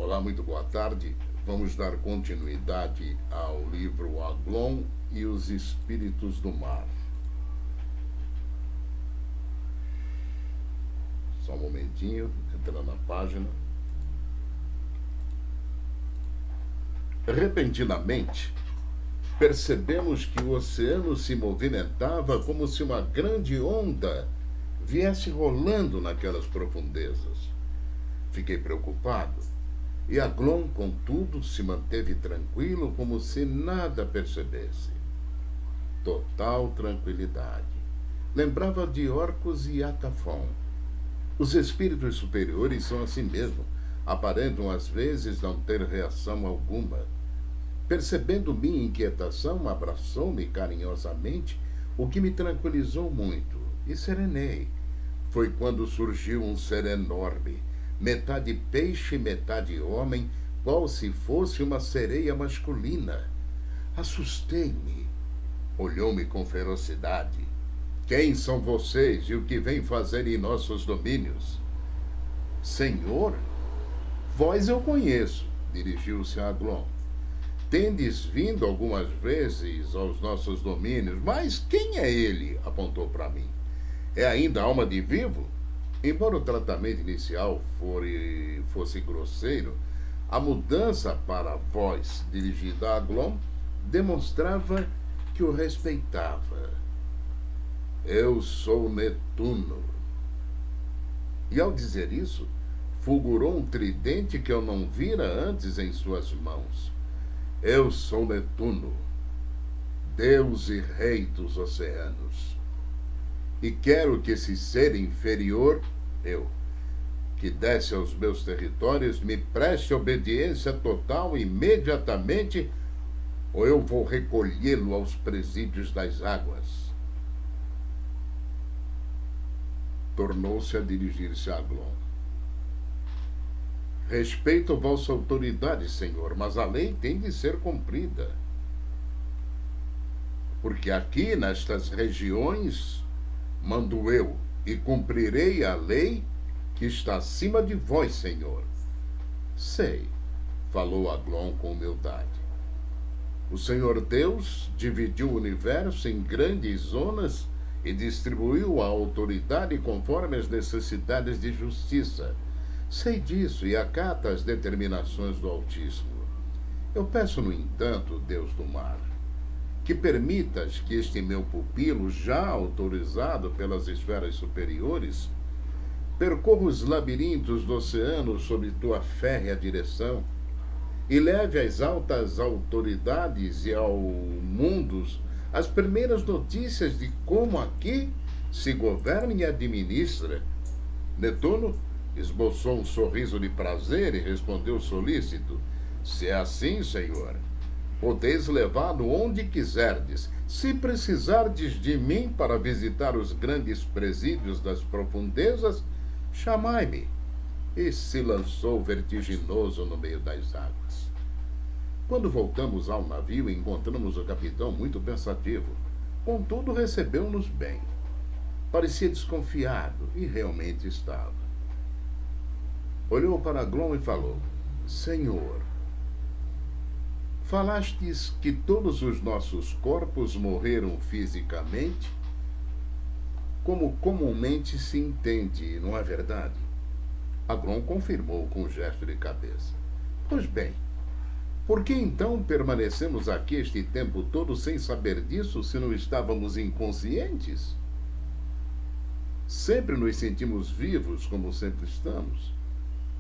Olá, muito boa tarde. Vamos dar continuidade ao livro Aglon e os Espíritos do Mar. Só um momentinho, entrando na página. Repentinamente, percebemos que o oceano se movimentava como se uma grande onda viesse rolando naquelas profundezas. Fiquei preocupado, e Aglon, contudo, se manteve tranquilo como se nada percebesse. Total tranquilidade. Lembrava de Orcus e Atafon. Os espíritos superiores são assim mesmo, aparentam às vezes não ter reação alguma. Percebendo minha inquietação, abraçou-me carinhosamente, o que me tranquilizou muito, e serenei. Foi quando surgiu um ser enorme, metade peixe, metade homem, qual se fosse uma sereia masculina. Assustei-me. Olhou-me com ferocidade. Quem são vocês e o que vêm fazer em nossos domínios? Senhor, vós eu conheço, dirigiu-se a Aglon. Tendes vindo algumas vezes aos nossos domínios, mas quem é ele? Apontou para mim. É ainda alma de vivo? Embora o tratamento inicial fosse grosseiro, a mudança para a voz dirigida a Aglon demonstrava que o respeitava. Eu sou Netuno. E ao dizer isso, fulgurou um tridente que eu não vira antes em suas mãos. Eu sou Netuno, Deus e Rei dos oceanos. E quero que esse ser inferior, que desce aos meus territórios, me preste obediência total imediatamente, ou eu vou recolhê-lo aos presídios das águas. Tornou-se a dirigir-se a Aglon. Respeito vossa autoridade, senhor, mas a lei tem de ser cumprida. Porque aqui, nestas regiões, mando eu, e cumprirei a lei que está acima de vós, senhor. Sei, falou Aglon com humildade. O Senhor Deus dividiu o universo em grandes zonas e distribuiu a autoridade conforme as necessidades de justiça. Sei disso e acato as determinações do Altíssimo. Eu peço, no entanto, Deus do mar, que permitas que este meu pupilo, já autorizado pelas esferas superiores, percorra os labirintos do oceano sob tua férrea direção e leve às altas autoridades e ao mundo as primeiras notícias de como aqui se governa e administra. Netuno esboçou um sorriso de prazer e respondeu solícito: se é assim, senhor, podeis levá-lo onde quiserdes. Se precisardes de mim para visitar os grandes presídios das profundezas, chamai-me. E se lançou vertiginoso no meio das águas. Quando voltamos ao navio, encontramos o capitão muito pensativo. Contudo, recebeu-nos bem. Parecia desconfiado, e realmente estava. Olhou para Aglon e falou: Senhor, falastes que todos os nossos corpos morreram fisicamente, como comumente se entende, não é verdade? Aglon confirmou com um gesto de cabeça. Pois bem, por que então permanecemos aqui este tempo todo sem saber disso, se não estávamos inconscientes? Sempre nos sentimos vivos como sempre estamos?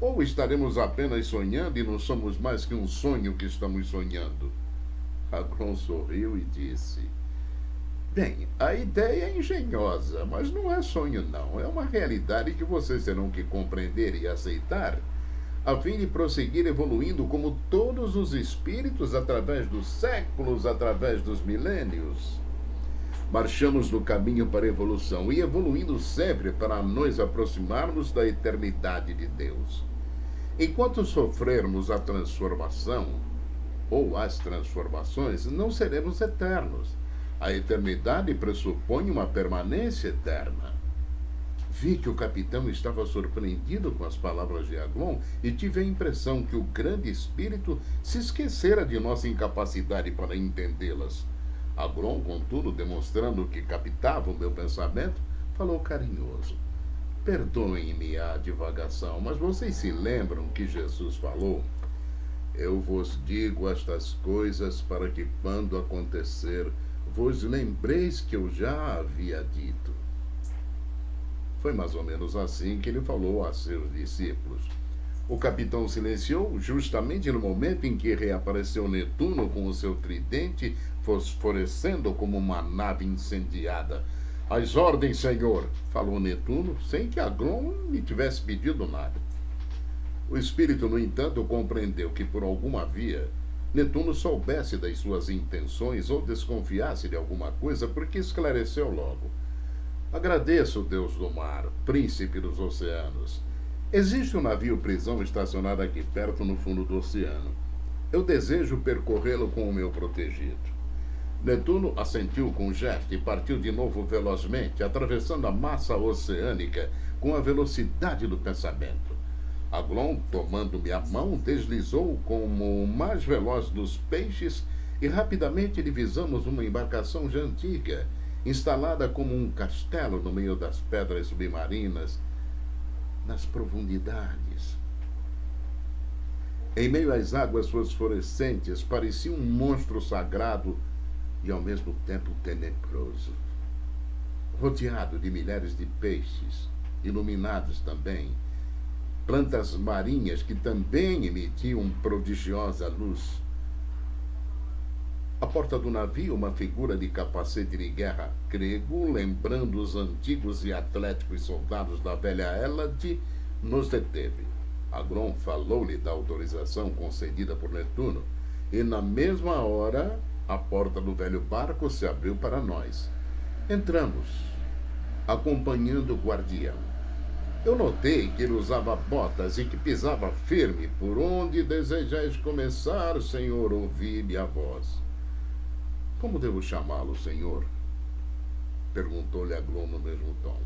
Ou estaremos apenas sonhando e não somos mais que um sonho que estamos sonhando? Aglon sorriu e disse: bem, a ideia é engenhosa, mas não é sonho não. É uma realidade que vocês terão que compreender e aceitar, a fim de prosseguir evoluindo como todos os espíritos através dos séculos, através dos milênios. Marchamos no caminho para a evolução e evoluindo sempre para nos aproximarmos da eternidade de Deus. Enquanto sofrermos a transformação, ou as transformações, não seremos eternos. A eternidade pressupõe uma permanência eterna. Vi que o capitão estava surpreendido com as palavras de Aglon e tive a impressão que o grande espírito se esquecera de nossa incapacidade para entendê-las. Aglon, contudo, demonstrando que captava o meu pensamento, falou carinhoso. Perdoem-me a divagação, mas vocês se lembram que Jesus falou? Eu vos digo estas coisas para que, quando acontecer, vos lembreis que eu já havia dito. Foi mais ou menos assim que ele falou a seus discípulos. O capitão silenciou justamente no momento em que reapareceu Netuno com o seu tridente fosforescendo como uma nave incendiada. Às ordens, senhor, falou Netuno, sem que Aglon lhe tivesse pedido nada. O espírito, no entanto, compreendeu que por alguma via Netuno soubesse das suas intenções ou desconfiasse de alguma coisa, porque esclareceu logo. Agradeço, Deus do mar, príncipe dos oceanos. Existe um navio-prisão estacionado aqui perto no fundo do oceano. Eu desejo percorrê-lo com o meu protegido. Netuno assentiu com um gesto e partiu de novo velozmente, atravessando a massa oceânica com a velocidade do pensamento. Aglon, tomando-me a mão, deslizou como o mais veloz dos peixes e rapidamente divisamos uma embarcação já antiga, instalada como um castelo no meio das pedras submarinas, nas profundidades. Em meio às águas fosforescentes, parecia um monstro sagrado e ao mesmo tempo tenebroso. Rodeado de milhares de peixes, iluminados também, plantas marinhas que também emitiam prodigiosa luz. À porta do navio, uma figura de capacete de guerra grego, lembrando os antigos e atléticos soldados da velha Hélade, nos deteve. Aglon falou-lhe da autorização concedida por Netuno, e na mesma hora a porta do velho barco se abriu para nós. Entramos, acompanhando o guardião. Eu notei que ele usava botas e que pisava firme. Por onde desejais começar, senhor? Ouvi-lhe a voz. Como devo chamá-lo, senhor? Perguntou-lhe Aglon no mesmo tom.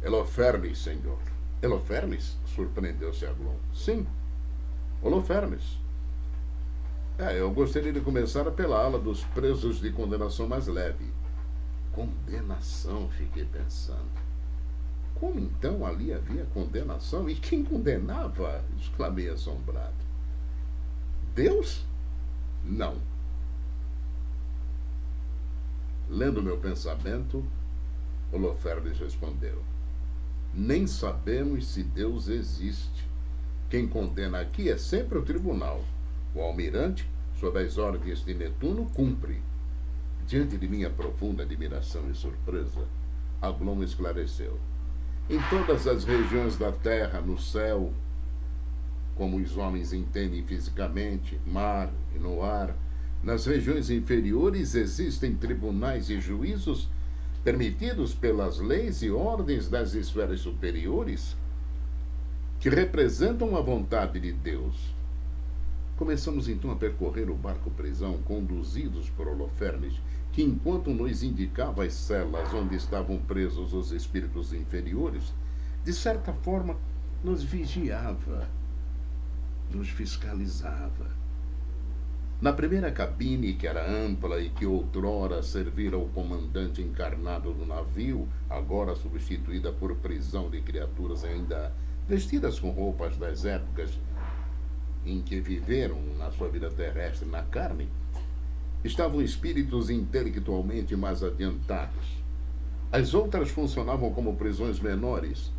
Holofernes, senhor. Holofernes? Surpreendeu-se Aglon. Sim, Holofernes. Eu gostaria de começar pela ala dos presos de condenação mais leve. Condenação, fiquei pensando. Como então ali havia condenação? E quem condenava? Exclamei assombrado. Deus? Não. Lendo meu pensamento, Holofernes respondeu. Nem sabemos se Deus existe. Quem condena aqui é sempre o tribunal. O almirante, sob as ordens de Netuno, cumpre. Diante de minha profunda admiração e surpresa, Aglon esclareceu. Em todas as regiões da terra, no céu, como os homens entendem fisicamente, mar e no ar, nas regiões inferiores existem tribunais e juízos permitidos pelas leis e ordens das esferas superiores que representam a vontade de Deus. Começamos então a percorrer o barco-prisão, conduzidos por Holofernes, que, enquanto nos indicava as celas onde estavam presos os espíritos inferiores, de certa forma nos vigiava, nos fiscalizava. Na primeira cabine, que era ampla e que outrora servira ao comandante encarnado do navio, agora substituída por prisão de criaturas ainda vestidas com roupas das épocas em que viveram na sua vida terrestre na carne, estavam espíritos intelectualmente mais adiantados. As outras funcionavam como prisões menores,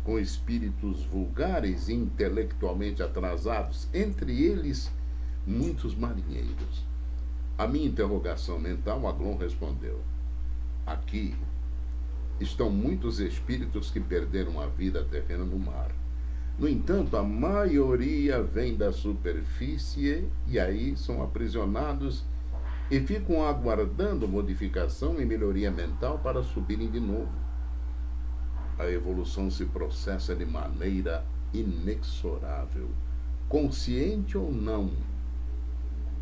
com espíritos vulgares e intelectualmente atrasados, entre eles muitos marinheiros. A minha interrogação mental, Aglon respondeu. Aqui estão muitos espíritos que perderam a vida terrena no mar. No entanto, a maioria vem da superfície e aí são aprisionados e ficam aguardando modificação e melhoria mental para subirem de novo. A evolução se processa de maneira inexorável, consciente ou não,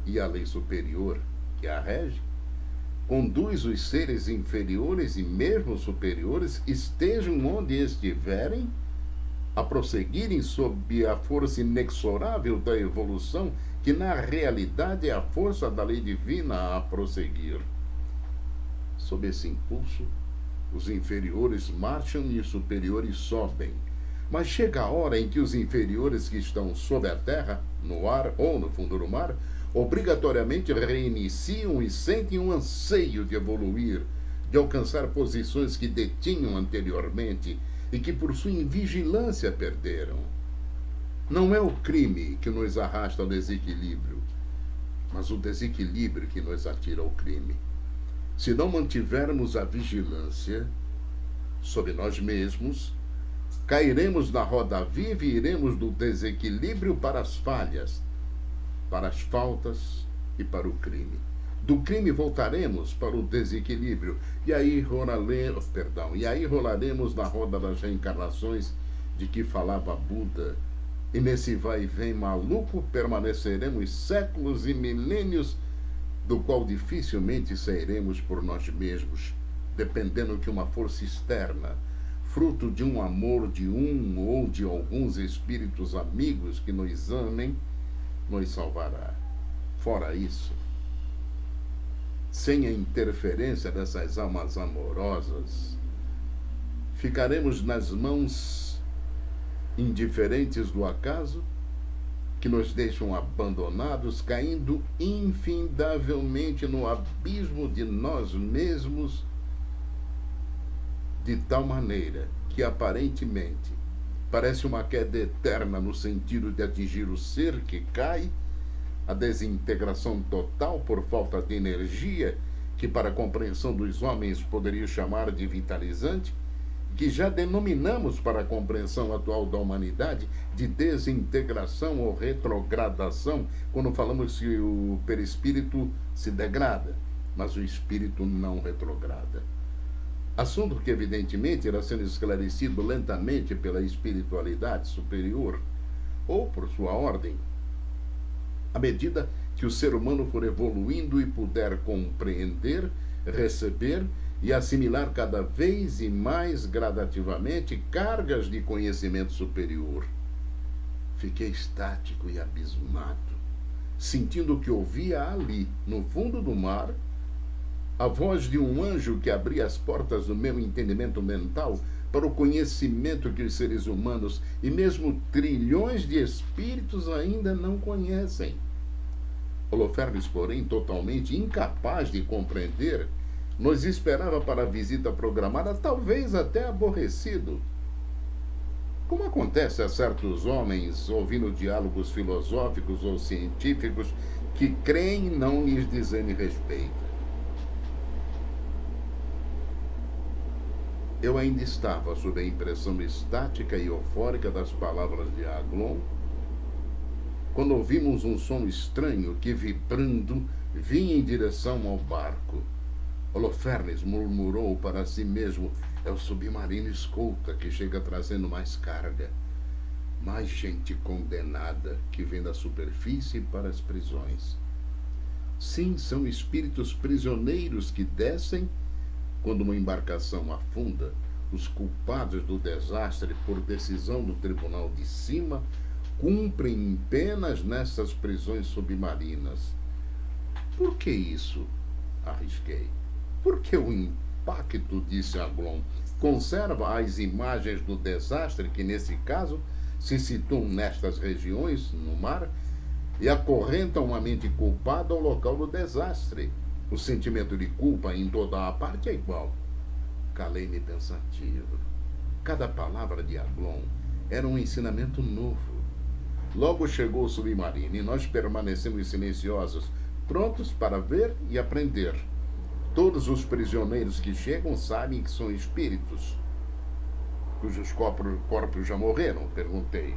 e a lei superior que a rege conduz os seres inferiores e mesmo superiores, estejam onde estiverem, a prosseguirem sob a força inexorável da evolução, que na realidade é a força da lei divina a prosseguir. Sob esse impulso, os inferiores marcham e os superiores sobem. Mas chega a hora em que os inferiores que estão sob a terra, no ar ou no fundo do mar, obrigatoriamente reiniciam e sentem um anseio de evoluir, de alcançar posições que detinham anteriormente e que por sua invigilância perderam. Não é o crime que nos arrasta ao desequilíbrio, mas o desequilíbrio que nos atira ao crime. Se não mantivermos a vigilância sobre nós mesmos, cairemos na roda viva e iremos do desequilíbrio para as falhas, para as faltas e para o crime. Do crime voltaremos para o desequilíbrio e aí rolaremos na roda das reencarnações de que falava Buda. E nesse vai e vem maluco permaneceremos séculos e milênios, do qual dificilmente sairemos por nós mesmos, dependendo que uma força externa, fruto de um amor de um ou de alguns espíritos amigos que nos amem, nos salvará. Fora isso, sem a interferência dessas almas amorosas, ficaremos nas mãos indiferentes do acaso, que nos deixam abandonados, caindo infindavelmente no abismo de nós mesmos, de tal maneira que aparentemente parece uma queda eterna no sentido de atingir o ser que cai, a desintegração total por falta de energia, que para a compreensão dos homens poderia chamar de vitalizante, que já denominamos para a compreensão atual da humanidade de desintegração ou retrogradação, quando falamos que o perispírito se degrada, mas o espírito não retrograda. Assunto que evidentemente irá sendo esclarecido lentamente pela espiritualidade superior, ou por sua ordem, à medida que o ser humano for evoluindo e puder compreender, receber e assimilar cada vez e mais gradativamente cargas de conhecimento superior. Fiquei estático e abismado, sentindo que ouvia ali, no fundo do mar, a voz de um anjo que abria as portas do meu entendimento mental para o conhecimento que os seres humanos e mesmo trilhões de espíritos ainda não conhecem. Holofernes, porém, totalmente incapaz de compreender, nos esperava para a visita programada, talvez até aborrecido. Como acontece a certos homens, ouvindo diálogos filosóficos ou científicos, que creem não lhes dizerem respeito. Eu ainda estava sob a impressão estática e eufórica das palavras de Aglon, quando ouvimos um som estranho que, vibrando, vinha em direção ao barco. Holofernes murmurou para si mesmo: é o submarino escolta que chega trazendo mais carga. Mais gente condenada que vem da superfície para as prisões. Sim, são espíritos prisioneiros que descem quando uma embarcação afunda. Os culpados do desastre, por decisão do tribunal de cima, cumprem penas nessas prisões submarinas. Por que isso? Arrisquei. Porque o impacto, disse Aglon, conserva as imagens do desastre que, nesse caso, se situam nestas regiões, no mar, e acorrentam a mente culpada ao local do desastre. O sentimento de culpa em toda a parte é igual. Calei-me pensativo. Cada palavra de Aglon era um ensinamento novo. Logo chegou o submarino e nós permanecemos silenciosos, prontos para ver e aprender. Todos os prisioneiros que chegam sabem que são espíritos. Cujos corpos já morreram? Perguntei.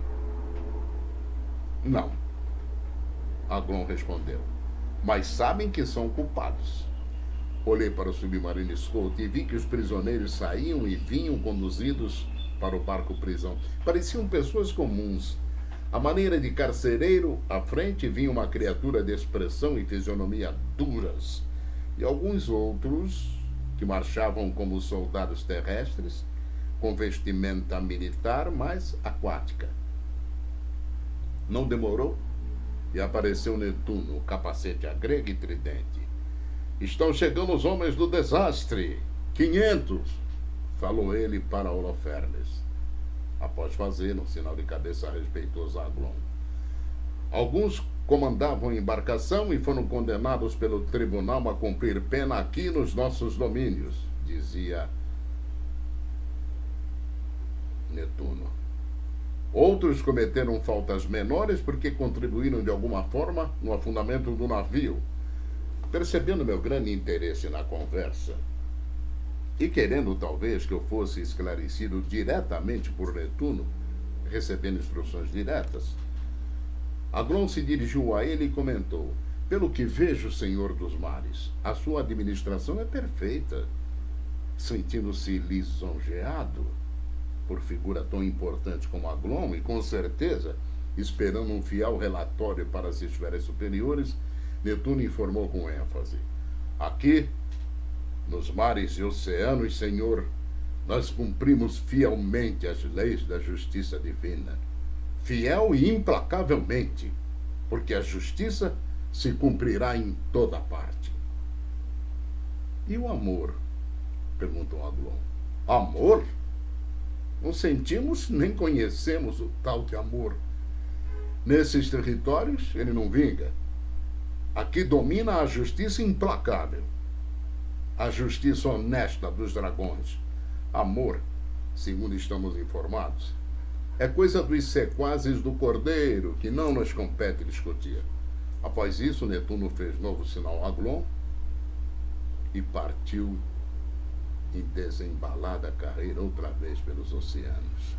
Não. Aglon respondeu. Mas sabem que são culpados. Olhei para o submarino escolta e vi que os prisioneiros saíam e vinham conduzidos para o barco-prisão. Pareciam pessoas comuns. À maneira de carcereiro, à frente vinha uma criatura de expressão e fisionomia duras. e alguns outros que marchavam como soldados terrestres, com vestimenta militar, mas aquática. Não demorou e apareceu Netuno, capacete à grega e tridente. Estão chegando os homens do desastre. 500, falou ele para Holofernes, após fazer um sinal de cabeça respeitoso a Aglon. Alguns comandavam a embarcação e foram condenados pelo tribunal a cumprir pena aqui nos nossos domínios, dizia Netuno. Outros cometeram faltas menores porque contribuíram de alguma forma no afundamento do navio. Percebendo meu grande interesse na conversa e querendo talvez que eu fosse esclarecido diretamente por Netuno, recebendo instruções diretas, Aglon se dirigiu a ele e comentou: pelo que vejo, senhor dos mares, a sua administração é perfeita. Sentindo-se lisonjeado por figura tão importante como Aglon e, com certeza, esperando um fiel relatório para as esferas superiores, Netuno informou com ênfase: aqui, nos mares e oceanos, senhor, nós cumprimos fielmente as leis da justiça divina. Fiel e implacavelmente, porque a justiça se cumprirá em toda parte. E o amor? Perguntou Aglon. Amor? Não sentimos nem conhecemos o tal de amor. Nesses territórios ele não vinga. Aqui domina a justiça implacável, a justiça honesta dos dragões. Amor, segundo estamos informados, é coisa dos sequazes do Cordeiro, que não nos compete discutir. Após isso, Netuno fez novo sinal a Aglon e partiu em desembalada carreira outra vez pelos oceanos.